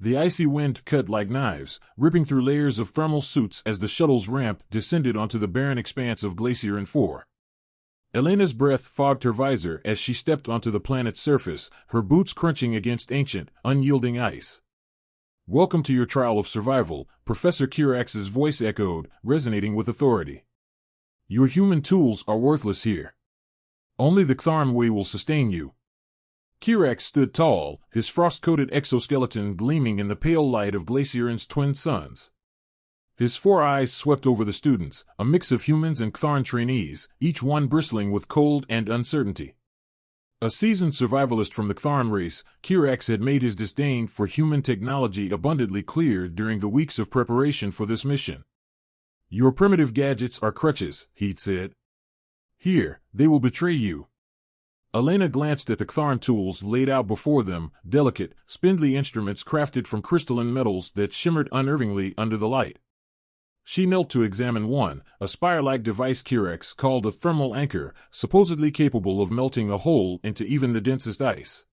The icy wind cut like knives, ripping through layers of thermal suits as the shuttle's ramp descended onto the barren expanse of Glacier N4. Elena's breath fogged her visor as she stepped onto the planet's surface, her boots crunching against ancient, unyielding ice. "Welcome to your trial of survival," Professor Kirax's voice echoed, resonating with authority. "Your human tools are worthless here. Only the Ktharn way will sustain you." Kirax stood tall, his frost-coated exoskeleton gleaming in the pale light of Glacier's twin suns. His four eyes swept over the students, a mix of humans and Ktharn trainees, each one bristling with cold and uncertainty. A seasoned survivalist from the Ktharn race, Kirax had made his disdain for human technology abundantly clear during the weeks of preparation for this mission. "Your primitive gadgets are crutches," he'd said. "Here, they will betray you." Elena glanced at the Ktharn tools laid out before them, delicate, spindly instruments crafted from crystalline metals that shimmered unnervingly under the light. She knelt to examine one, a spire-like device Kirax called a thermal anchor, supposedly capable of melting a hole into even the densest ice.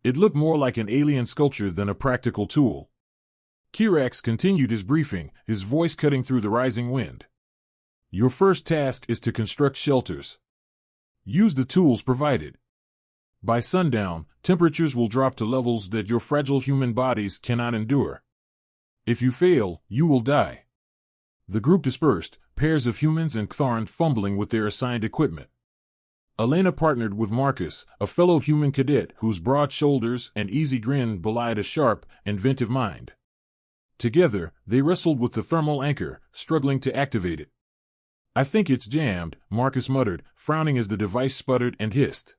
It looked more like an alien sculpture than a practical tool. Kirax continued his briefing, his voice cutting through the rising wind. "Your first task is to construct shelters. Use the tools provided. By sundown, temperatures will drop to levels that your fragile human bodies cannot endure. If you fail, you will die." The group dispersed, pairs of humans and Ktharn fumbling with their assigned equipment. Elena partnered with Marcus, a fellow human cadet whose broad shoulders and easy grin belied a sharp, inventive mind. Together, they wrestled with the thermal anchor, struggling to activate it. "I think it's jammed," Marcus muttered, frowning as the device sputtered and hissed.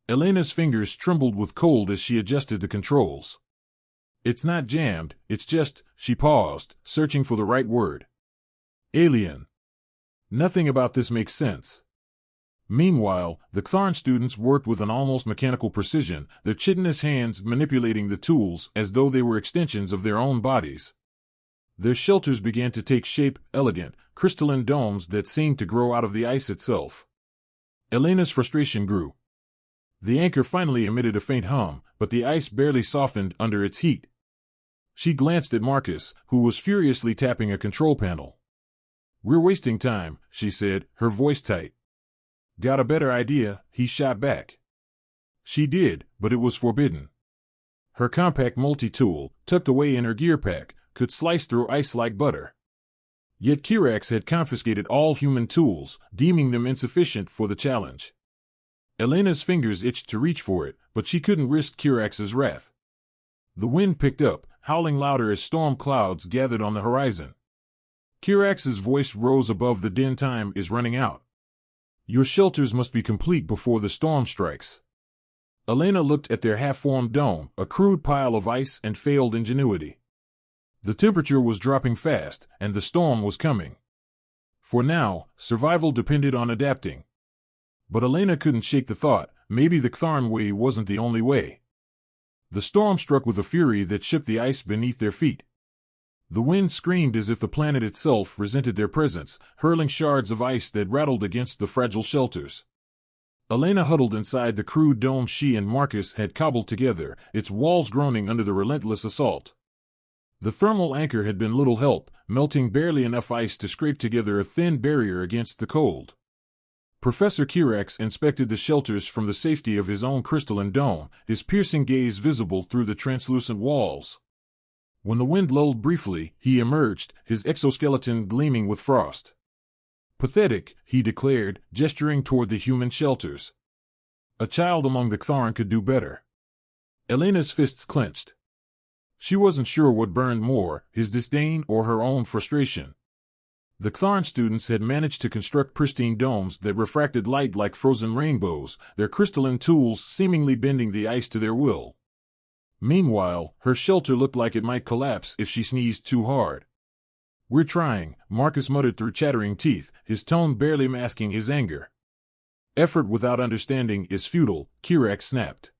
Elena's fingers trembled with cold as she adjusted the controls. "It's not jammed, it's just," she paused, searching for the right word. "Alien. Nothing about this makes sense." Meanwhile, the Ktharn students worked with an almost mechanical precision, their chitinous hands manipulating the tools as though they were extensions of their own bodies. Their shelters began to take shape, elegant, crystalline domes that seemed to grow out of the ice itself. Elena's frustration grew. The anchor finally emitted a faint hum, but the ice barely softened under its heat. She glanced at Marcus, who was furiously tapping a control panel. "We're wasting time," she said, her voice tight. "Got a better idea?" he shot back. She did, but it was forbidden. Her compact multi-tool, tucked away in her gear pack, could slice through ice like butter. Yet Kirax had confiscated all human tools, deeming them insufficient for the challenge. Elena's fingers itched to reach for it, but she couldn't risk Kirax's wrath. The wind picked up, howling louder as storm clouds gathered on the horizon. Kirax's voice rose above the din. "Time is running out. Your shelters must be complete before the storm strikes." Elena looked at their half-formed dome, a crude pile of ice and failed ingenuity. The temperature was dropping fast, and the storm was coming. For now, survival depended on adapting. But Elena couldn't shake the thought, maybe the Ktharn way wasn't the only way. The storm struck with a fury that shook the ice beneath their feet. The wind screamed as if the planet itself resented their presence, hurling shards of ice that rattled against the fragile shelters. Elena huddled inside the crude dome she and Marcus had cobbled together, its walls groaning under the relentless assault. The thermal anchor had been little help, melting barely enough ice to scrape together a thin barrier against the cold. Professor Kirax inspected the shelters from the safety of his own crystalline dome, his piercing gaze visible through the translucent walls. When the wind lulled briefly, he emerged, his exoskeleton gleaming with frost. "Pathetic," he declared, gesturing toward the human shelters. "A child among the Ktharn could do better." Elena's fists clenched. She wasn't sure what burned more, his disdain or her own frustration. The Ktharn students had managed to construct pristine domes that refracted light like frozen rainbows, their crystalline tools seemingly bending the ice to their will. Meanwhile, her shelter looked like it might collapse if she sneezed too hard. "We're trying," Marcus muttered through chattering teeth, his tone barely masking his anger. "Effort without understanding is futile," Kirax snapped.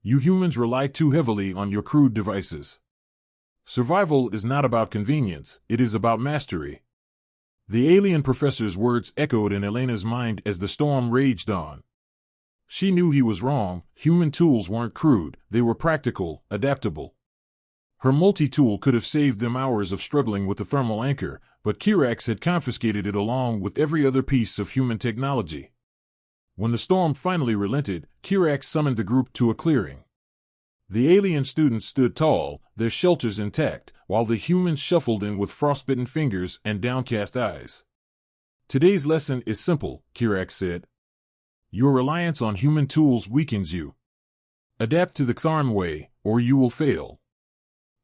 "You humans rely too heavily on your crude devices. Survival is not about convenience, it is about mastery." The alien professor's words echoed in Elena's mind as the storm raged on. She knew he was wrong, human tools weren't crude, they were practical, adaptable. Her multi-tool could have saved them hours of struggling with the thermal anchor, but Kirax had confiscated it along with every other piece of human technology. When the storm finally relented, Kirax summoned the group to a clearing. The alien students stood tall, their shelters intact, while the humans shuffled in with frostbitten fingers and downcast eyes. Today's lesson is simple, Kirax said. Your reliance on human tools weakens you. Adapt to the Ktharm way, or you will fail.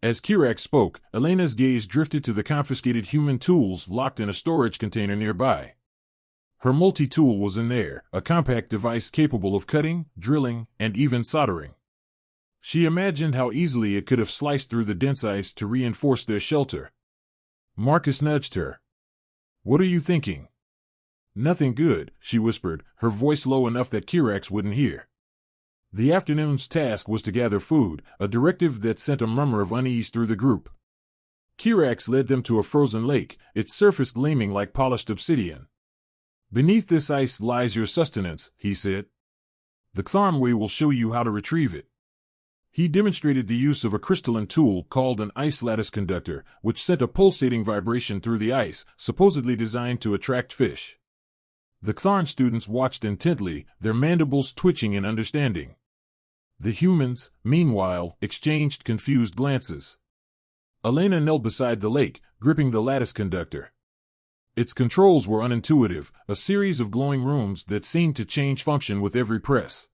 As Kirax spoke, Elena's gaze drifted to the confiscated human tools locked in a storage container nearby. Her multi-tool was in there, a compact device capable of cutting, drilling, and even soldering. She imagined how easily it could have sliced through the dense ice to reinforce their shelter. Marcus nudged her. What are you thinking? Nothing good, she whispered, her voice low enough that Kirax wouldn't hear. The afternoon's task was to gather food, a directive that sent a murmur of unease through the group. Kirax led them to a frozen lake, its surface gleaming like polished obsidian. Beneath this ice lies your sustenance, he said. The Ktharm way will show you how to retrieve it. He demonstrated the use of a crystalline tool called an ice lattice conductor, which sent a pulsating vibration through the ice, supposedly designed to attract fish. The Ktharm students watched intently, their mandibles twitching in understanding. The humans, meanwhile, exchanged confused glances. Elena knelt beside the lake, gripping the lattice conductor. Its controls were unintuitive, a series of glowing rooms that seemed to change function with every press.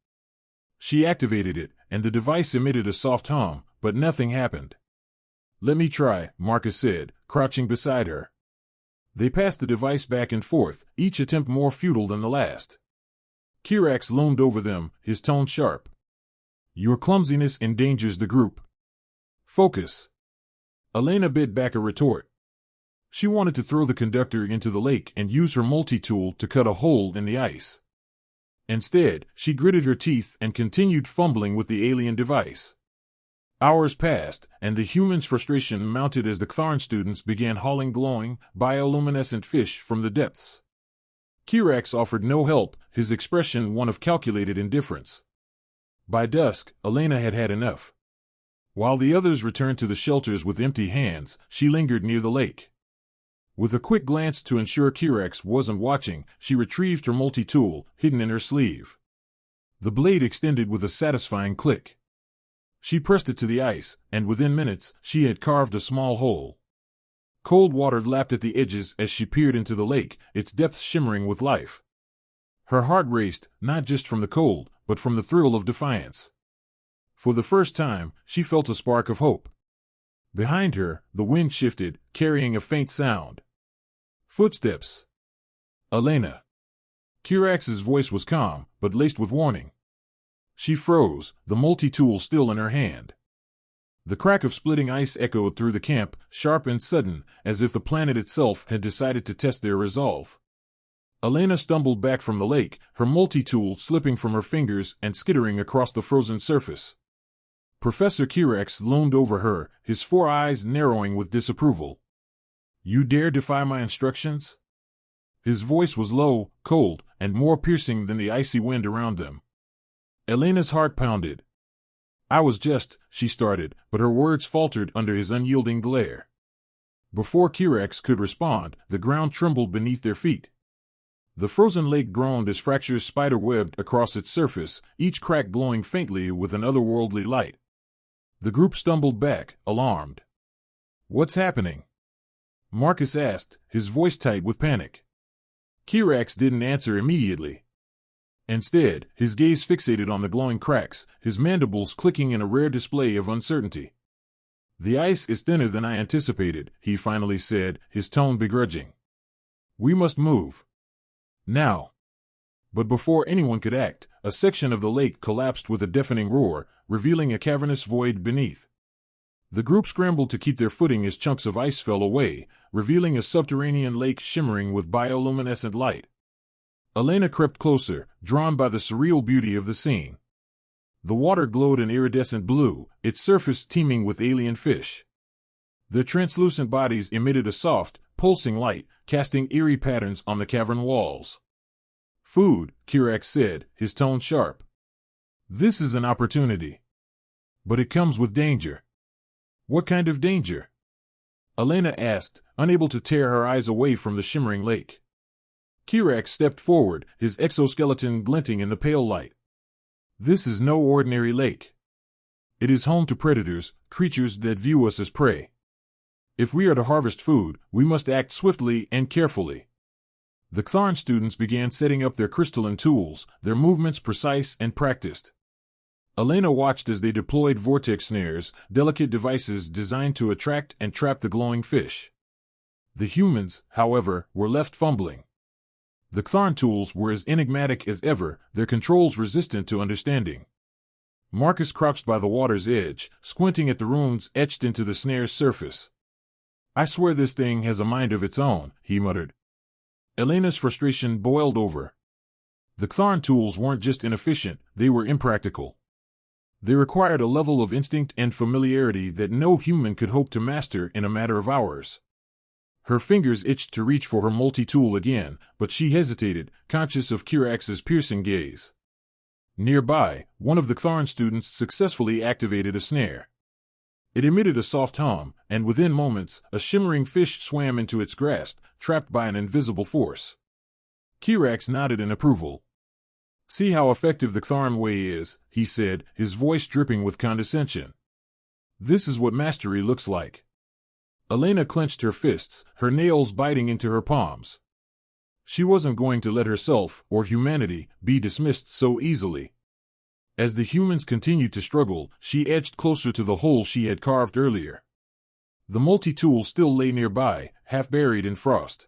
She activated it, and the device emitted a soft hum, but nothing happened. Let me try, Marcus said, crouching beside her. They passed the device back and forth, each attempt more futile than the last. Kirax loomed over them, his tone sharp. Your clumsiness endangers the group. Focus. Elena bit back a retort. She wanted to throw the conductor into the lake and use her multi-tool to cut a hole in the ice. Instead, she gritted her teeth and continued fumbling with the alien device. Hours passed, and the humans' frustration mounted as the Ktharm students began hauling glowing, bioluminescent fish from the depths. Kirax offered no help, his expression one of calculated indifference. By dusk, Elena had had enough. While the others returned to the shelters with empty hands, she lingered near the lake. With a quick glance to ensure Kirax wasn't watching, she retrieved her multi-tool, hidden in her sleeve. The blade extended with a satisfying click. She pressed it to the ice, and within minutes, she had carved a small hole. Cold water lapped at the edges as she peered into the lake, its depths shimmering with life. Her heart raced, not just from the cold, but from the thrill of defiance. For the first time, she felt a spark of hope. Behind her, the wind shifted, carrying a faint sound. Footsteps. Elena. Kirax's voice was calm, but laced with warning. She froze, the multi-tool still in her hand. The crack of splitting ice echoed through the camp, sharp and sudden, as if the planet itself had decided to test their resolve. Elena stumbled back from the lake, her multi-tool slipping from her fingers and skittering across the frozen surface. Professor Kirax loomed over her, his four eyes narrowing with disapproval. You dare defy my instructions? His voice was low, cold, and more piercing than the icy wind around them. Elena's heart pounded. She started, but her words faltered under his unyielding glare. Before Kirax could respond, the ground trembled beneath their feet. The frozen lake groaned as fractures spider-webbed across its surface, each crack glowing faintly with an otherworldly light. The group stumbled back, alarmed. What's happening? Marcus asked, his voice tight with panic. Kirax didn't answer immediately. Instead, his gaze fixated on the glowing cracks, his mandibles clicking in a rare display of uncertainty. The ice is thinner than I anticipated, he finally said, his tone begrudging. We must move. Now. But before anyone could act, a section of the lake collapsed with a deafening roar, revealing a cavernous void beneath. The group scrambled to keep their footing as chunks of ice fell away, revealing a subterranean lake shimmering with bioluminescent light. Elena crept closer, drawn by the surreal beauty of the scene. The water glowed an iridescent blue, its surface teeming with alien fish. Their translucent bodies emitted a soft, pulsing light, casting eerie patterns on the cavern walls. Food, Kirax said, his tone sharp. This is an opportunity. But it comes with danger. What kind of danger? Elena asked, unable to tear her eyes away from the shimmering lake. Kirax stepped forward, his exoskeleton glinting in the pale light. This is no ordinary lake. It is home to predators, creatures that view us as prey. If we are to harvest food, we must act swiftly and carefully. The Xarn students began setting up their crystalline tools, their movements precise and practiced. Elena watched as they deployed vortex snares, delicate devices designed to attract and trap the glowing fish. The humans, however, were left fumbling. The Xarn tools were as enigmatic as ever, their controls resistant to understanding. Marcus crouched by the water's edge, squinting at the runes etched into the snare's surface. I swear this thing has a mind of its own, he muttered. Elena's frustration boiled over. The Xarn tools weren't just inefficient, they were impractical. They required a level of instinct and familiarity that no human could hope to master in a matter of hours. Her fingers itched to reach for her multi-tool again, but she hesitated, conscious of Kirax's piercing gaze. Nearby, one of the Xarn students successfully activated a snare. It emitted a soft hum, and within moments, a shimmering fish swam into its grasp, trapped by an invisible force. Kirax nodded in approval. See how effective the Xarn way is, he said, his voice dripping with condescension. This is what mastery looks like. Elena clenched her fists, her nails biting into her palms. She wasn't going to let herself, or humanity, be dismissed so easily. As the humans continued to struggle, she edged closer to the hole she had carved earlier. The multi-tool still lay nearby, half buried in frost.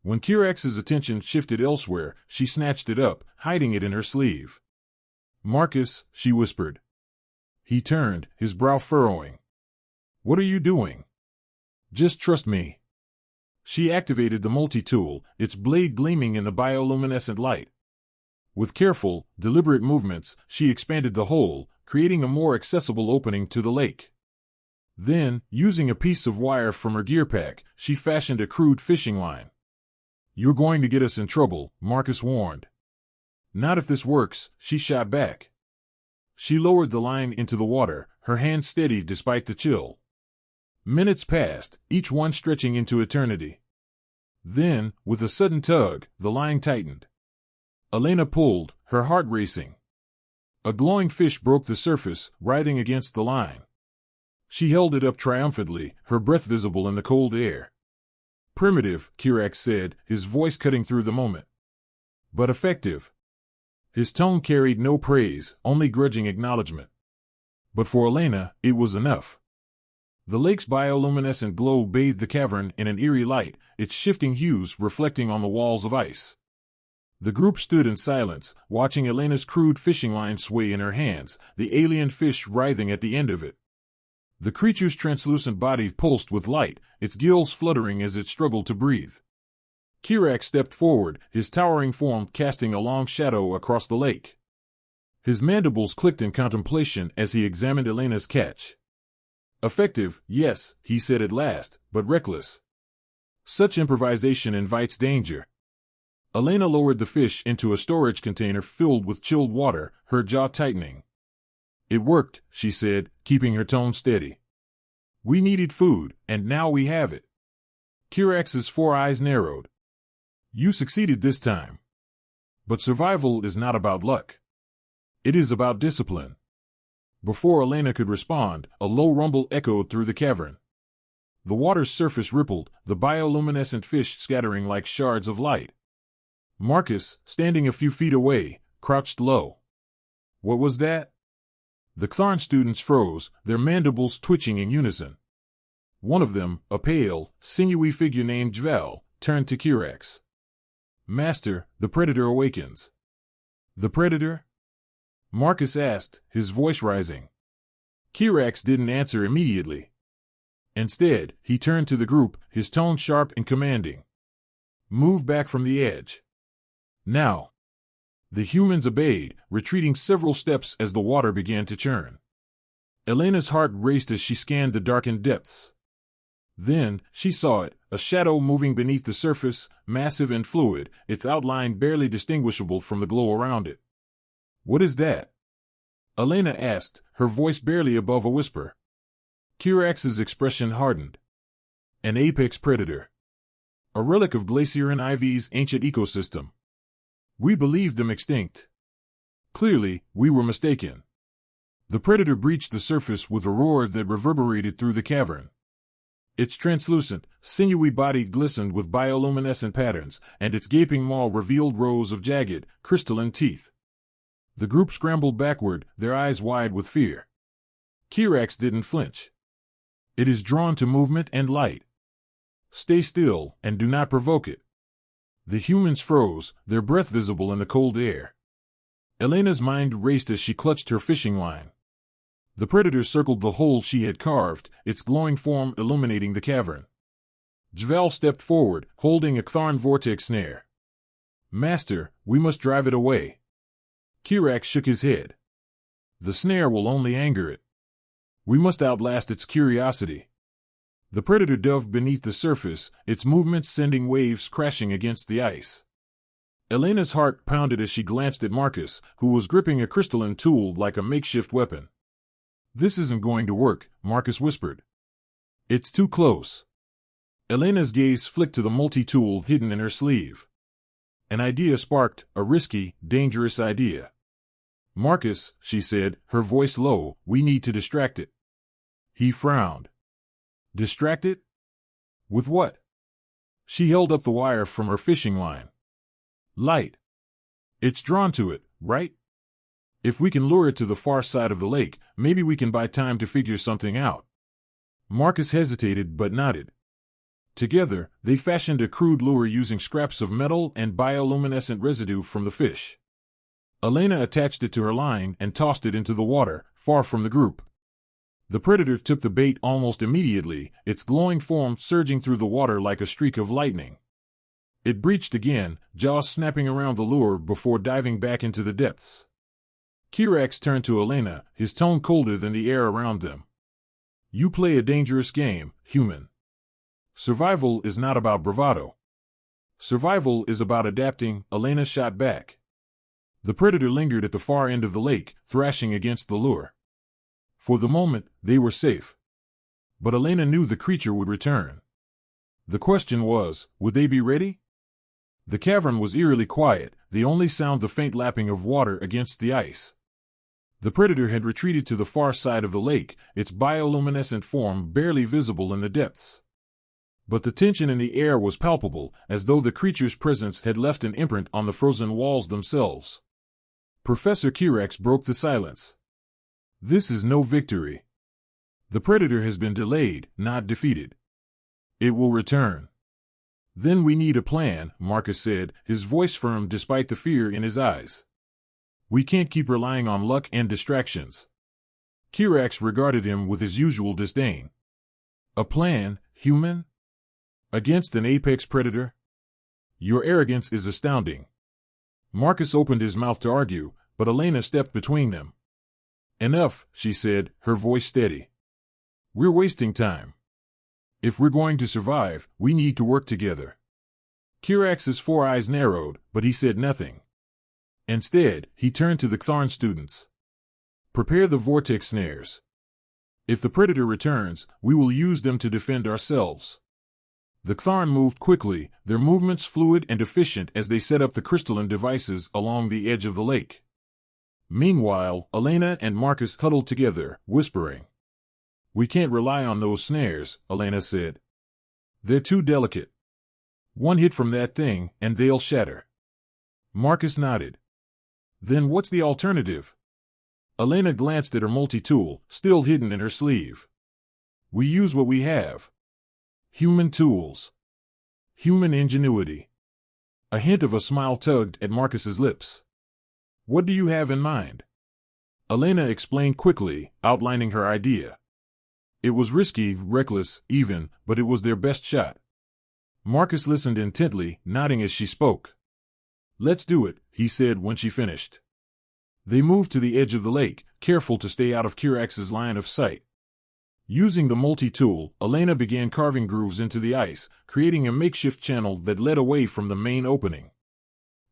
When Kirax's attention shifted elsewhere, she snatched it up, hiding it in her sleeve. Marcus, she whispered. He turned, his brow furrowing. What are you doing? Just trust me. She activated the multi-tool, its blade gleaming in the bioluminescent light. With careful, deliberate movements, she expanded the hole, creating a more accessible opening to the lake. Then, using a piece of wire from her gear pack, she fashioned a crude fishing line. You're going to get us in trouble, Marcus warned. Not if this works, she shot back. She lowered the line into the water, her hand steady despite the chill. Minutes passed, each one stretching into eternity. Then, with a sudden tug, the line tightened. Elena pulled, her heart racing. A glowing fish broke the surface, writhing against the line. She held it up triumphantly, her breath visible in the cold air. Primitive, Kirax said, his voice cutting through the moment. But effective. His tone carried no praise, only grudging acknowledgement. But for Elena, it was enough. The lake's bioluminescent glow bathed the cavern in an eerie light, its shifting hues reflecting on the walls of ice. The group stood in silence, watching Elena's crude fishing line sway in her hands, the alien fish writhing at the end of it. The creature's translucent body pulsed with light, its gills fluttering as it struggled to breathe. Kirax stepped forward, his towering form casting a long shadow across the lake. His mandibles clicked in contemplation as he examined Elena's catch. Effective, yes, he said at last, but reckless. Such improvisation invites danger. Elena lowered the fish into a storage container filled with chilled water, her jaw tightening. It worked, she said, keeping her tone steady. We needed food, and now we have it. Kirax's four eyes narrowed. You succeeded this time. But survival is not about luck. It is about discipline. Before Elena could respond, a low rumble echoed through the cavern. The water's surface rippled, the bioluminescent fish scattering like shards of light. Marcus, standing a few feet away, crouched low. What was that? The Xarn students froze, their mandibles twitching in unison. One of them, a pale, sinewy figure named Jvel, turned to Kirax. Master, the predator awakens. The predator? Marcus asked, his voice rising. Kirax didn't answer immediately. Instead, he turned to the group, his tone sharp and commanding. Move back from the edge. Now. The humans obeyed, retreating several steps as the water began to churn. Elena's heart raced as she scanned the darkened depths. Then, she saw it, a shadow moving beneath the surface, massive and fluid, its outline barely distinguishable from the glow around it. What is that? Elena asked, her voice barely above a whisper. Kirax's expression hardened. An apex predator. A relic of Glacier and Ivy's ancient ecosystem. We believed them extinct. Clearly, we were mistaken. The predator breached the surface with a roar that reverberated through the cavern. Its translucent, sinewy body glistened with bioluminescent patterns, and its gaping maw revealed rows of jagged, crystalline teeth. The group scrambled backward, their eyes wide with fear. Kirax didn't flinch. It is drawn to movement and light. Stay still, and do not provoke it. The humans froze, their breath visible in the cold air. Elena's mind raced as she clutched her fishing line. The predator circled the hole she had carved, its glowing form illuminating the cavern. Jval stepped forward, holding a Ctharn vortex snare. Master, we must drive it away. Kirax shook his head. The snare will only anger it. We must outlast its curiosity. The predator dove beneath the surface, its movements sending waves crashing against the ice. Elena's heart pounded as she glanced at Marcus, who was gripping a crystalline tool like a makeshift weapon. This isn't going to work, Marcus whispered. It's too close. Elena's gaze flicked to the multi-tool hidden in her sleeve. An idea sparked, a risky, dangerous idea. Marcus, she said, her voice low, we need to distract it. He frowned. Distract it? With what? She held up the wire from her fishing line. Light. It's drawn to it, right? If we can lure it to the far side of the lake, maybe we can buy time to figure something out. Marcus hesitated but nodded. Together, they fashioned a crude lure using scraps of metal and bioluminescent residue from the fish. Elena attached it to her line and tossed it into the water, far from the group. The predator took the bait almost immediately, its glowing form surging through the water like a streak of lightning. It breached again, jaws snapping around the lure before diving back into the depths. Kirax turned to Elena, his tone colder than the air around them. You play a dangerous game, human. Survival is not about bravado. Survival is about adapting, Elena shot back. The predator lingered at the far end of the lake, thrashing against the lure. For the moment, they were safe. But Elena knew the creature would return. The question was, would they be ready? The cavern was eerily quiet, the only sound the faint lapping of water against the ice. The predator had retreated to the far side of the lake, its bioluminescent form barely visible in the depths. But the tension in the air was palpable, as though the creature's presence had left an imprint on the frozen walls themselves. Professor Kirax broke the silence. This is no victory. The predator has been delayed, not defeated. It will return. Then we need a plan, Marcus said, his voice firm despite the fear in his eyes. We can't keep relying on luck and distractions. Kirax regarded him with his usual disdain. A plan, human? Against an apex predator? Your arrogance is astounding. Marcus opened his mouth to argue, but Elena stepped between them. Enough, she said, her voice steady. We're wasting time. If we're going to survive, we need to work together. Kirax's four eyes narrowed, but he said nothing. Instead, he turned to the Ctharn students. Prepare the vortex snares. If the predator returns, we will use them to defend ourselves. The Ctharn moved quickly, their movements fluid and efficient as they set up the crystalline devices along the edge of the lake. Meanwhile, Elena and Marcus huddled together, whispering. We can't rely on those snares, Elena said. They're too delicate. One hit from that thing, and they'll shatter. Marcus nodded. Then what's the alternative? Elena glanced at her multi-tool, still hidden in her sleeve. We use what we have. Human tools. Human ingenuity. A hint of a smile tugged at Marcus's lips. What do you have in mind? Elena explained quickly, outlining her idea. It was risky, reckless, even, but it was their best shot. Marcus listened intently, nodding as she spoke. Let's do it, he said when she finished. They moved to the edge of the lake, careful to stay out of Kirax's line of sight. Using the multi-tool, Elena began carving grooves into the ice, creating a makeshift channel that led away from the main opening.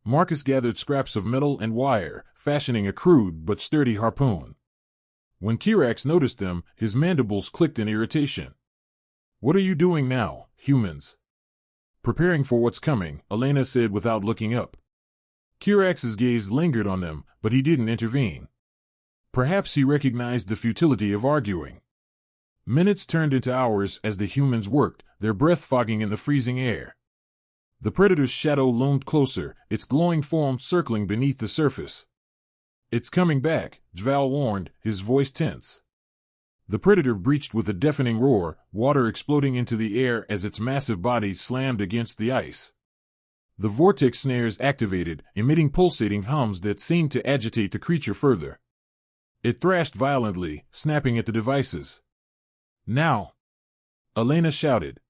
Marcus gathered scraps of metal and wire, fashioning a crude but sturdy harpoon. When Kirax noticed them, his mandibles clicked in irritation. "What are you doing now, humans?" "Preparing for what's coming," Elena said without looking up. Kirax's gaze lingered on them, but he didn't intervene. Perhaps he recognized the futility of arguing. Minutes turned into hours as the humans worked, their breath fogging in the freezing air. The predator's shadow loomed closer, its glowing form circling beneath the surface. "It's coming back," Dval warned, his voice tense. The predator breached with a deafening roar, water exploding into the air as its massive body slammed against the ice. The vortex snares activated, emitting pulsating hums that seemed to agitate the creature further. It thrashed violently, snapping at the devices. "Now!" Elena shouted.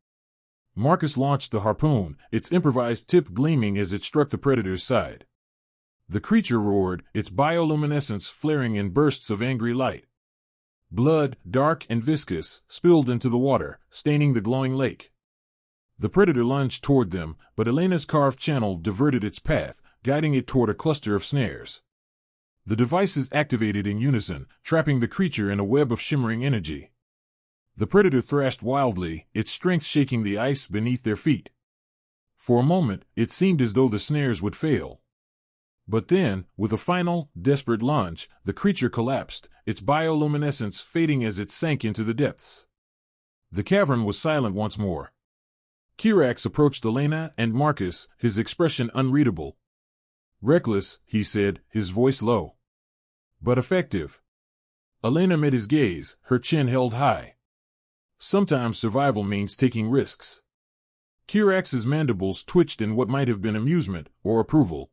Marcus launched the harpoon, its improvised tip gleaming as it struck the predator's side. The creature roared, its bioluminescence flaring in bursts of angry light. Blood, dark and viscous, spilled into the water, staining the glowing lake. The predator lunged toward them, but Elena's carved channel diverted its path, guiding it toward a cluster of snares. The devices activated in unison, trapping the creature in a web of shimmering energy. The predator thrashed wildly, its strength shaking the ice beneath their feet. For a moment, it seemed as though the snares would fail. But then, with a final, desperate lunge, the creature collapsed, its bioluminescence fading as it sank into the depths. The cavern was silent once more. Kirax approached Elena and Marcus, his expression unreadable. "Reckless," he said, his voice low. "But effective." Elena met his gaze, her chin held high. Sometimes survival means taking risks. Kirax's mandibles twitched in what might have been amusement or approval.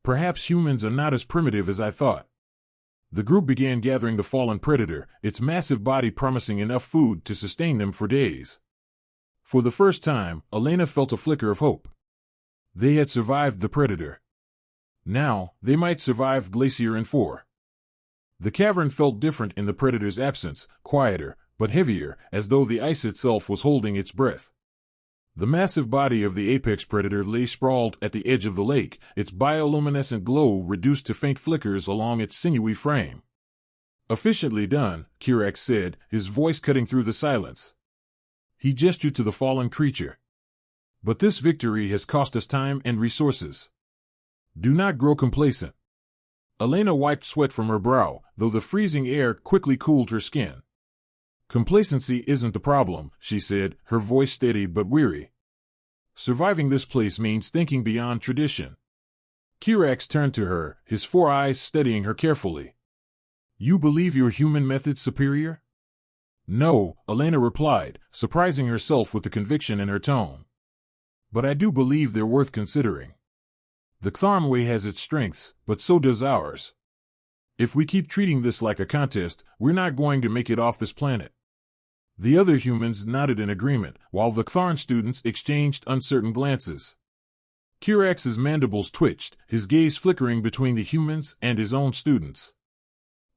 "Perhaps humans are not as primitive as I thought." The group began gathering the fallen predator, its massive body promising enough food to sustain them for days. For the first time, Elena felt a flicker of hope. They had survived the predator. Now, they might survive Glacier and 4. The cavern felt different in the predator's absence, quieter, but heavier, as though the ice itself was holding its breath. The massive body of the apex predator lay sprawled at the edge of the lake, its bioluminescent glow reduced to faint flickers along its sinewy frame. "Efficiently done," Kirax said, his voice cutting through the silence. He gestured to the fallen creature. "But this victory has cost us time and resources. Do not grow complacent." Elena wiped sweat from her brow, though the freezing air quickly cooled her skin. "Complacency isn't the problem," she said, her voice steady but weary. "Surviving this place means thinking beyond tradition." Kirax turned to her, his 4 eyes studying her carefully. "You believe your human method's superior?" "No," Elena replied, surprising herself with the conviction in her tone. "But I do believe they're worth considering. The Ktharm way has its strengths, but so does ours. If we keep treating this like a contest, we're not going to make it off this planet." The other humans nodded in agreement, while the Ktharn students exchanged uncertain glances. Kirax's mandibles twitched, his gaze flickering between the humans and his own students.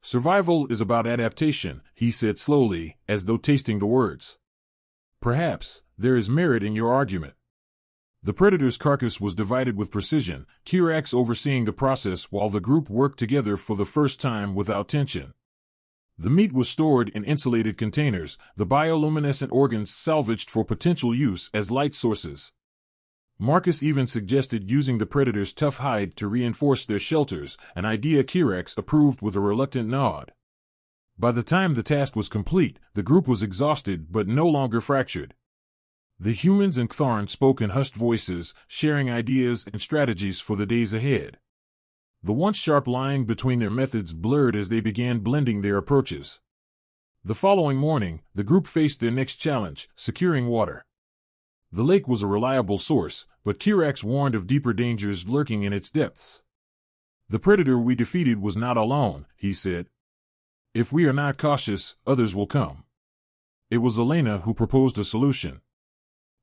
"Survival is about adaptation," he said slowly, as though tasting the words. "Perhaps there is merit in your argument." The predator's carcass was divided with precision, Kirax overseeing the process while the group worked together for the first time without tension. The meat was stored in insulated containers, the bioluminescent organs salvaged for potential use as light sources. Marcus even suggested using the predator's tough hide to reinforce their shelters, an idea Kirax approved with a reluctant nod. By the time the task was complete, the group was exhausted but no longer fractured. The humans and Ktharn spoke in hushed voices, sharing ideas and strategies for the days ahead. The once sharp line between their methods blurred as they began blending their approaches. The following morning, the group faced their next challenge, securing water. The lake was a reliable source, but Kirax warned of deeper dangers lurking in its depths. "The predator we defeated was not alone," he said. "If we are not cautious, others will come." It was Elena who proposed a solution.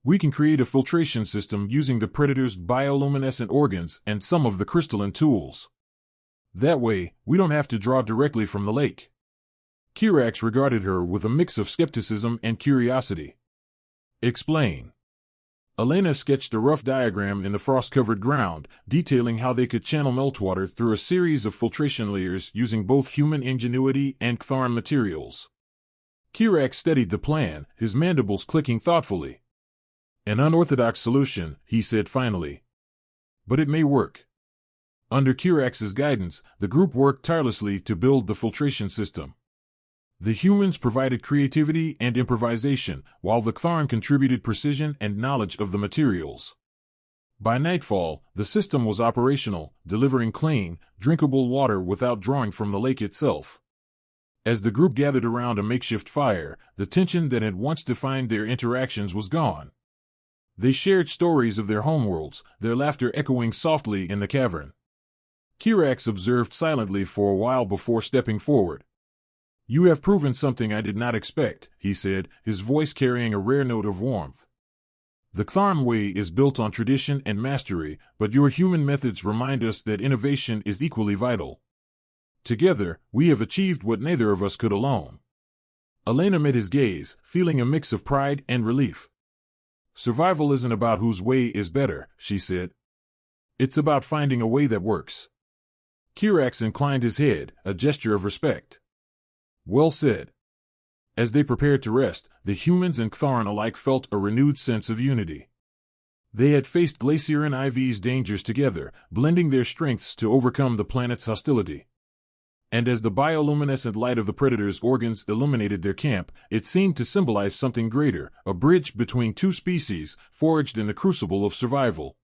"We can create a filtration system using the predator's bioluminescent organs and some of the crystalline tools. That way, we don't have to draw directly from the lake." Kirax regarded her with a mix of skepticism and curiosity. "Explain." Elena sketched a rough diagram in the frost-covered ground, detailing how they could channel meltwater through a series of filtration layers using both human ingenuity and Ktharn materials. Kirak studied the plan, his mandibles clicking thoughtfully. An unorthodox solution, he said finally. But it may work. Under Kirak's guidance, the group worked tirelessly to build the filtration system. The humans provided creativity and improvisation, while the Ktharn contributed precision and knowledge of the materials. By nightfall, the system was operational, delivering clean, drinkable water without drawing from the lake itself. As the group gathered around a makeshift fire, the tension that had once defined their interactions was gone. They shared stories of their homeworlds, their laughter echoing softly in the cavern. Kirak observed silently for a while before stepping forward. "You have proven something I did not expect," he said, his voice carrying a rare note of warmth. "The Ktharn way is built on tradition and mastery, but your human methods remind us that innovation is equally vital. Together, we have achieved what neither of us could alone." Elena met his gaze, feeling a mix of pride and relief. "Survival isn't about whose way is better," she said. "It's about finding a way that works." Kirak inclined his head, a gesture of respect. "Well said." As they prepared to rest, the humans and Ktharn alike felt a renewed sense of unity. They had faced Glacier and Ivy's dangers together, blending their strengths to overcome the planet's hostility. And as the bioluminescent light of the Predator's organs illuminated their camp, it seemed to symbolize something greater, a bridge between two species, forged in the crucible of survival.